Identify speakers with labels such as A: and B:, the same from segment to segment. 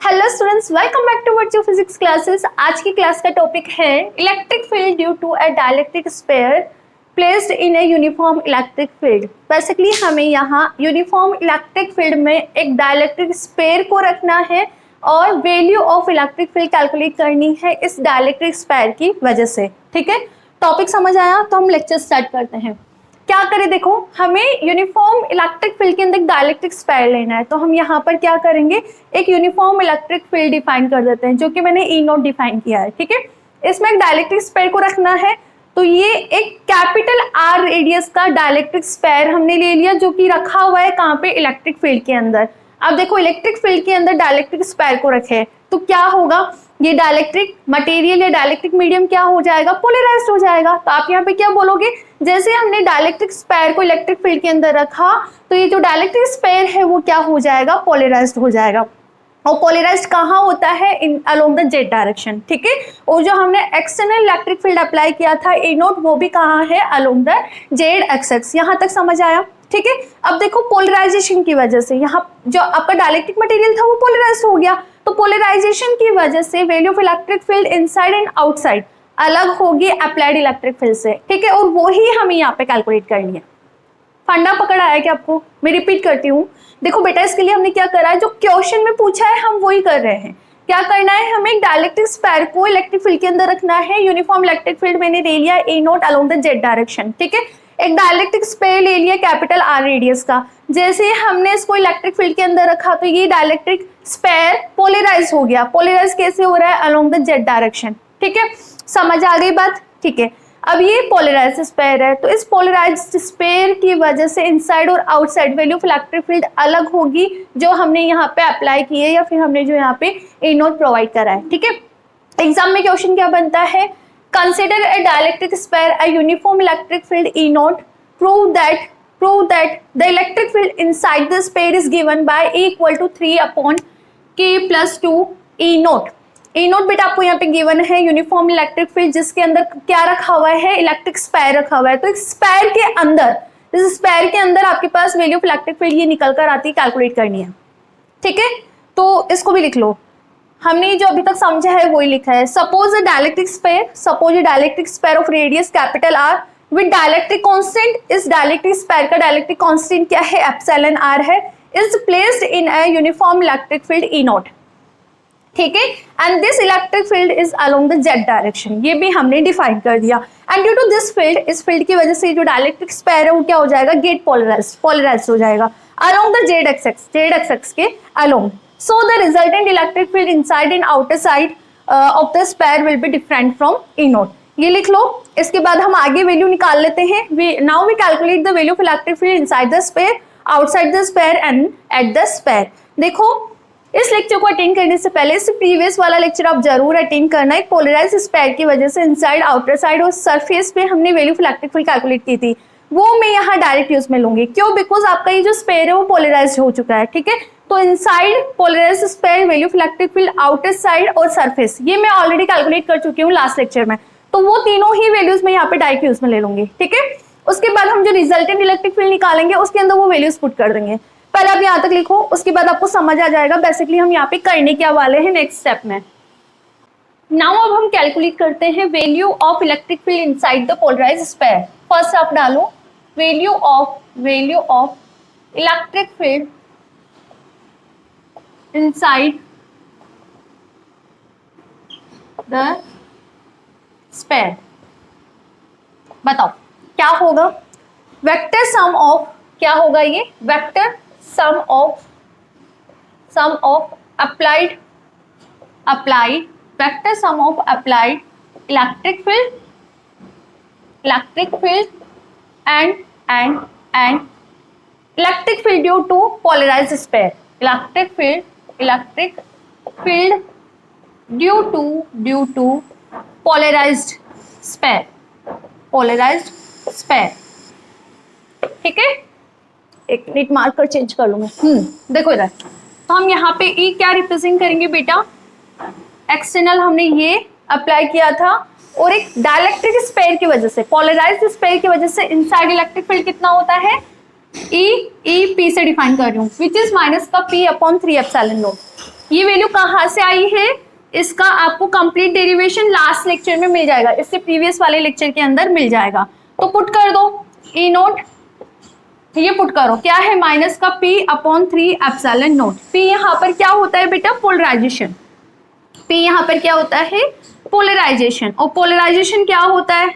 A: Hello students, welcome back to virtual physics classes. आज की class का टॉपिक है electric field due to a dielectric sphere placed in a uniform electric field. Basically हमें यहाँ uniform electric field में एक dielectric sphere को रखना है और value of electric field calculate करनी है इस डाइलेक्ट्रिक स्फीयर की वजह से। ठीक है, टॉपिक समझ आया तो हम लेक्चर स्टार्ट करते हैं। क्या करें, देखो हमें यूनिफॉर्म इलेक्ट्रिक फील्ड के अंदर डाइलेक्ट्रिक स्फीयर लेना है, तो हम यहाँ पर क्या करेंगे, एक यूनिफॉर्म इलेक्ट्रिक फील्ड डिफाइन कर देते हैं, जो कि मैंने ई नोट डिफाइन किया है। ठीक है, इसमें एक डाइलेक्ट्रिक स्फीयर को रखना है, तो ये एक कैपिटल आर रेडियस का डाइलेक्ट्रिक स्फीयर हमने ले लिया, जो कि रखा हुआ है कहाँ पे, इलेक्ट्रिक फील्ड के अंदर। अब देखो इलेक्ट्रिक फील्ड के अंदर डाइलेक्ट्रिक स्फीयर को रखे तो क्या होगा, ये डाइलेक्ट्रिक मटेरियल या डाइलेक्ट्रिक मीडियम क्या हो जाएगा, पोलराइज्ड हो जाएगा। तो आप यहाँ पे क्या बोलोगे, जैसे हमने डाइलेक्ट्रिक स्फीयर को इलेक्ट्रिक फील्ड के अंदर रखा तो ये जो डाइलेक्ट्रिक स्फीयर है वो क्या हो जाएगा, पोलराइज्ड हो जाएगा। और पोलराइज्ड कहाँ होता है, इन अलोंग द जेड डायरेक्शन। ठीक है, और जो हमने एक्सटर्नल इलेक्ट्रिक फील्ड अप्लाई किया था ए नोट, वो भी कहाँ है, अलोंग द जेड एक्सिस। यहाँ तक समझ आया। ठीक है, अब देखो पोलराइजेशन की वजह से यहाँ जो आपका डाइलेक्ट्रिक मटेरियल था वो पोलराइज्ड हो गया, तो पोलराइजेशन की वजह से value of electric field inside and outside अलग होगी अप्लाइड इलेक्ट्रिक फील्ड से। ठीक है, और वो ही हमें यहाँ पे कैलकुलेट करनी है। फंडा पकड़ आया क्या आपको, मैं रिपीट करती हूँ। देखो बेटा, इसके लिए हमने क्या करा है, जो क्वेश्चन में पूछा है हम वही कर रहे हैं। क्या करना है, हमें एक डाइलेक्ट्रिक स्फीयर को इलेक्ट्रिक फील्ड के अंदर रखना है। यूनिफॉर्म इलेक्ट्रिक फील्ड मैंने ले लिया A naught along the Z direction. ठीक है, एक डाइलेक्ट्रिक स्फीयर ले लिया कैपिटल आर रेडियस का। जैसे हमने इसको इलेक्ट्रिक फील्ड के अंदर रखा तो ये डाइलेक्ट्रिक स्फीयर पोलराइज हो गया। पोलराइज कैसे हो रहा है, अलोंग द जेड डायरेक्शन। ठीक है, समझ आ गई बात। ठीक है, अब ये पोलराइज्ड स्फीयर है, तो इस पोलराइज्ड स्फीयर की वजह से इनसाइड और outside value of electric field अलग होगी, जो हमने यहाँ पे अप्लाई की है या फिर हमने जो यहाँ पे ए नोट प्रोवाइड करा है। ठीक है, एग्जाम में क्वेश्चन क्या बनता है, consider a dielectric sphere a uniform electric field E naught. Prove that the electric field inside the sphere is given by E equal to 3 upon K plus 2 E naught. E naught बेटा आपको यहाँ पे given है uniform electric field, जिसके अंदर क्या रखा हुआ है, इलेक्ट्रिक स्फीयर रखा हुआ है। तो इस स्फीयर के अंदर, इस स्फीयर के अंदर आपके पास वैल्यू ऑफ इलेक्ट्रिक फील्ड ये निकल कर आती है, कैलकुलेट करनी है। ठीक है, तो इसको भी लिख लो। हमने जो अभी तक समझा है वही लिखा है। Suppose a dielectric sphere of radius capital R with dielectric constant. इस डाइलेक्ट्रिक स्फीयर का डाइलेक्ट्रिक कांस्टेंट क्या है, एप्सिलॉन आर है। Is placed in a uniform electric field E naught. ठीक है, and this electric field is along the Z direction. ये भी हमने डिफाइन कर दिया। And due to this field, इस फील्ड की वजह से जो डाइलेक्ट्रिक स्फीयर है वो क्या हो जाएगा, गेट पोलराइज्ड हो जाएगा अलोंग द जेड एक्सिस के along. So the resultant electric field inside and outer side of the sphere will be different from E naught. ये लिख लो। इसके बाद हम आगे वैल्यू निकाल लेते हैं। Now we calculate the value of electric field inside the sphere, outside the sphere and at the sphere. देखो इस लेक्चर को अटेंड करने से पहले इस प्रीवियस वाला लेक्चर आप जरूर अटेंड करना। एक पोलराइज्ड स्फीयर की वजह से इनसाइड, आउटर साइड और सरफेस पे हमने value of electric field calculate की थी, वो मैं यहाँ डायरेक्ट यूज में लूंगी। क्यों, बिकॉज आपका ये जो स्फीयर है वो पोलराइज्ड हो चुका है। ठीक है, तो inside polarized sphere, value of electric field, outer side और सरफेस, ये मैं ऑलरेडी कैलकुलेट कर चुकी हूँ लास्ट लेक्चर में, तो वो तीनों ही वैल्यूज मैं यहाँ पे डायरेक्ट यूज में ले लूंगी। ठीक है, उसके बाद हम जो रिजल्टेंट इलेक्ट्रिक फील्ड निकालेंगे उसके अंदर वो वैल्यूज पुट कर देंगे। पहले आप यहाँ तक लिखो, उसके बाद आपको समझ आ जाएगा बेसिकली हम यहाँ पे करने क्या वाले हैं नेक्स्ट स्टेप में। नाउ अब हम कैलकुलेट करते हैं value of electric field inside the polarized sphere. First आप डालो value of electric field inside the sphere। बताओ क्या होगा, वेक्टर सम ऑफ, क्या होगा ये, vector sum of applied vector sum of applied electric field and electric field due to polarized sphere. Electric field due to polarized sphere. ठीक है, एक minute marker change कर लूँ मैं। देखो इधर, तो हम यहाँ पे ई क्या रिप्रेजेंट करेंगे बेटा, एक्सटर्नल हमने ये अप्लाई किया था, और एक डाइलेक्ट्रिक स्फीयर की वजह से, पोलराइज्ड स्फीयर की वजह से इनसाइड इलेक्ट्रिक फील्ड कितना होता है, ई पी से डिफाइन कर रही हूँ, विच इज माइनस का पी अपॉन 3 एप्सिलॉन नॉट। ये वैल्यू कहाँ से आई है, इसका आपको कंप्लीट डेरिवेशन लास्ट लेक्चर में मिल जाएगा, इससे प्रीवियस वाले लेक्चर के अंदर मिल जाएगा। तो पुट कर दो ई नोट, ये पुट करो क्या है माइनस का p upon 3 epsilon note. p यहाँ पर क्या होता है बेटा, पोलराइजेशन। p यहाँ पर क्या होता है, पोलराइजेशन। और पोलराइजेशन क्या होता है,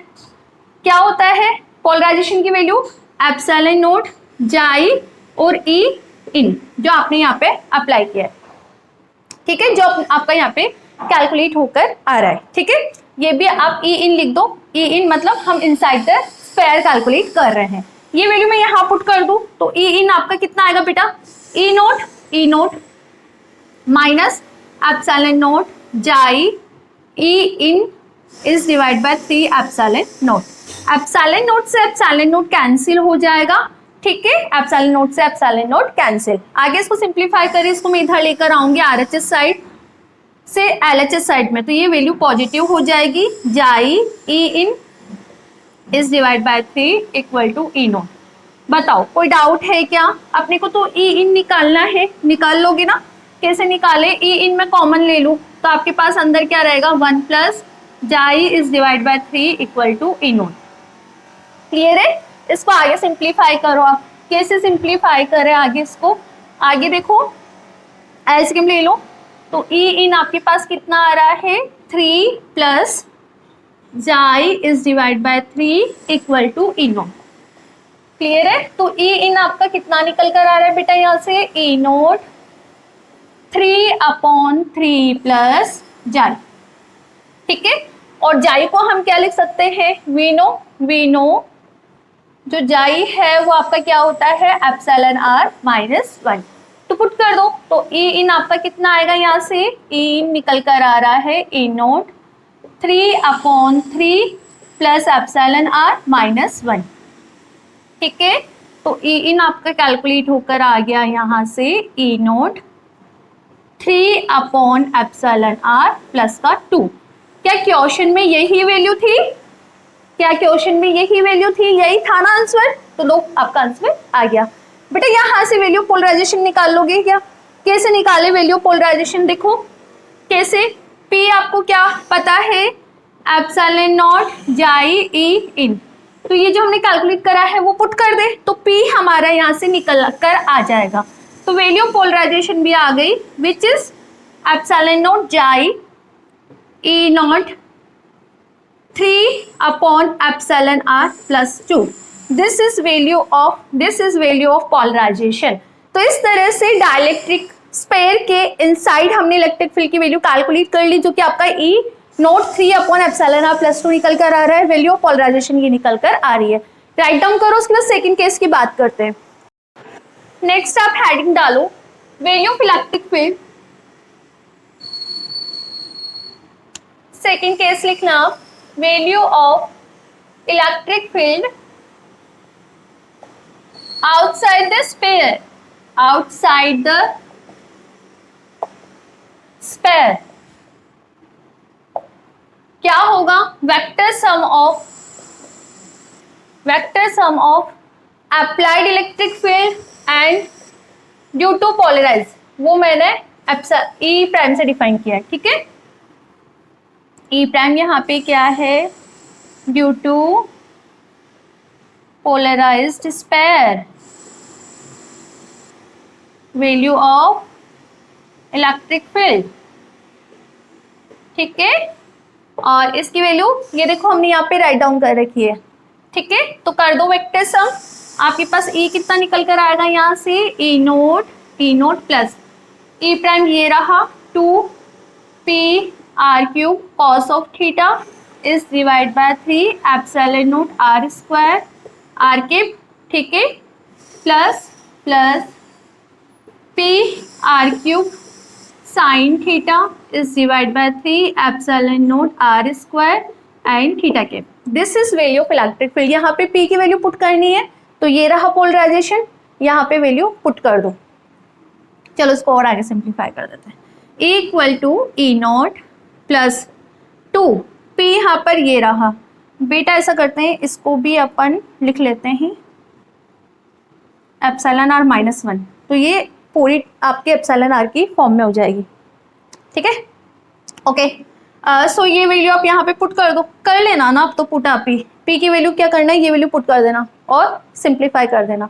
A: क्या होता है पोलराइजेशन की वैल्यू एप्सिलॉन नोट जाई और ई इन, जो आपने यहाँ पे अप्लाई किया है, ठीक है, जो आपका यहाँ पे कैलकुलेट होकर आ रहा है, ठीक है। ये भी आप ई इन लिख दो, ई इन मतलब हम इनसाइड द स्क्वायर कैलकुलेट कर रहे हैं। ये वैल्यू मैं यहाँ पुट कर दूं तो ई इन आपका कितना आएगा बेटा, E naught minus epsilon naught जाई E in is divide by 3 epsilon naught. Epsilon naught से एप्सिलॉन नोट कैंसिल हो जाएगा, ठीक है, एप्सिलॉन नोट से एप्सिलॉन नोट कैंसिल। आगे इसको सिंप्लीफाई करें, इसको मैं इधर लेकर आऊंगी आरएचएस साइड से एलएचएस साइड में, तो ये वैल्यू पॉजिटिव हो जाएगी, जाई E in is divide by 3 equal to E naught. बताओ कोई डाउट है क्या, अपने को तो ई इन निकालना है, निकाल लोगे ना, कैसे निकाले, ई इन में कॉमन ले लूँ तो आपके पास अंदर क्या रहेगा 1 प्लस जाई is divide by 3 equal to E naught. Clear है, इसको आगे सिंप्लीफाई करो आप, कैसे सिंप्लीफाई करें आगे इसको, आगे देखो एलसीएम ले लो तो ई इन आपके पास कितना आ रहा है 3 प्लस जाई is divide by 3 equal to E naught. Clear है, तो ई इन आपका कितना निकल कर आ रहा है बेटा यहाँ से, ई नोट 3 अपॉन 3 प्लस जाई, ठीक है। और जाई को हम क्या लिख सकते हैं, वी नो जो जाई है वो आपका क्या होता है एप्सिलॉन आर माइनस 1। तो पुट कर दो तो ई इन आपका कितना आएगा यहाँ से, ई इन निकल कर आ रहा है E naught 3 upon 3 plus epsilon R minus 1, ठीक है। तो ई इन आपका कैलकुलेट होकर आ गया यहाँ से E naught 3 upon epsilon R plus का 2। क्या क्वेश्चन में यही वैल्यू थी, क्या क्वेश्चन में यही वैल्यू थी, यही था ना आंसर, तो लो आपका आंसर आ गया। बेटा यहाँ से वैल्यू पोलराइजेशन निकाल लोगे क्या, कैसे निकाले वैल्यू पोलराइजेशन, देखो कैसे, P आपको क्या पता है एप्सिलॉन नॉट जाई ई इन, तो ये जो हमने कैलकुलेट करा है वो पुट कर दे तो P हमारा यहाँ से निकल कर आ जाएगा। तो वैल्यू पोलराइजेशन भी आ गई विच इज एप्सिलॉन नॉट जाई E naught 3 upon epsilon R plus 2। This is value of polarisation. तो इस तरह से डाइलेक्ट्रिक स्फीयर के इनसाइड हमने इलेक्ट्रिक फील्ड की वैल्यू कैलकुलेट कर ली, जो कि आपका E naught 3 upon epsilon R plus 2 निकल कर आ रहा है, वैल्यू ऑफ पोलराइजेशन ये निकल कर आ रही है। राइट डाउन करो, उसके बाद सेकंड केस की बात करते हैं। नेक्स्ट आप हेडिंग डालो value of electric field, second case लिखना value of electric field outside the sphere, outside the sphere क्या होगा, vector sum of applied electric field and due to polarise, वो मैंने ई प्राइम से डिफाइन किया है, ठीक है। ई प्राइम यहाँ पे क्या है, due to polarized sphere, value of electric field, ठीक है। और इसकी वैल्यू ये देखो हमने यहाँ पे राइट डाउन कर रखी है, ठीक है। तो कर दो वेक्टर सम, आपके पास ई कितना निकल कर आएगा यहाँ से, E naught plus E prime ये रहा 2 P R cube cos of theta is divide by 3 epsilon naught R square R cube, ठीक है, plus P R cube sine theta is divide by 3 epsilon naught R square and theta के। This is value of electric field. यहाँ पे P की value put करनी है, तो ये रहा पोलराइजेशन, यहाँ पे वैल्यू पुट कर दो। चलो इसको और आगे सिंप्लीफाई कर देते हैं, equal to E naught plus 2 P यहाँ पर ये रहा, बेटा ऐसा करते हैं इसको भी अपन लिख लेते हैं एप्सिलॉन आर माइनस 1, तो ये पूरी आपके एप्सिलॉन आर की फॉर्म में हो जाएगी, ठीक है, ओके। सो ये वैल्यू आप यहाँ पे पुट कर दो, कर लेना ना, आप तो पुट आप पी की वैल्यू क्या करना है, ये वैल्यू पुट कर देना और सिंप्लीफाई कर देना।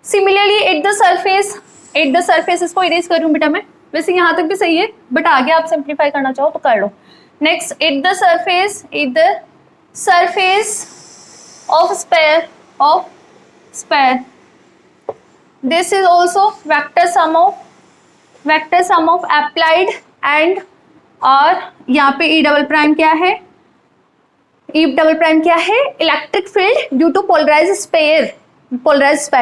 A: सिमिलरली एट द सरफेस, इसको इरेज कर दूं बेटा मैं, वैसे यहाँ तक भी सही है बट आगे आप सिंप्लीफाई करना चाहो तो कर लो। Next at the surface of sphere, this is also vector sum of applied and, और यहाँ पे ई डबल प्राइम क्या है, electric field due to polarised sphere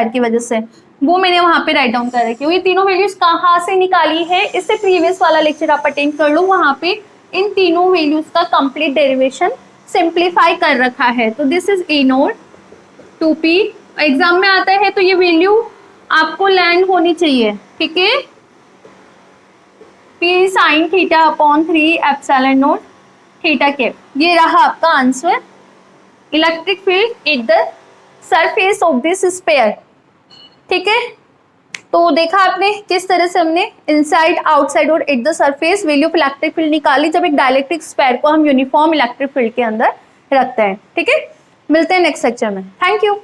A: की वजह से, वो मैंने वहां पे राइट डाउन कर रखी है। ये तीनों वैल्यूज कहाँ से निकाली है, इससे प्रीवियस वाला लेक्चर आप अटेंड कर लो, वहां पे इन तीनों वैल्यूज का कंप्लीट डेरिवेशन सिंप्लीफाई कर रखा है। तो this is E note 2p, exam में आता है तो ये वैल्यू आपको लैंड होनी चाहिए, ठीक है, p sin theta upon 3 epsilon note theta cap. ये रहा आपका answer, electric field at the surface of this sphere, ठीक है। तो देखा आपने किस तरह से हमने इनसाइड, आउटसाइड और eight the surface value of electric field निकाली जब एक डाइलेक्ट्रिक स्फीयर को हम यूनिफॉर्म इलेक्ट्रिक फील्ड के अंदर रखते हैं, ठीक है। मिलते हैं नेक्स्ट लेक्चर में, थैंक यू।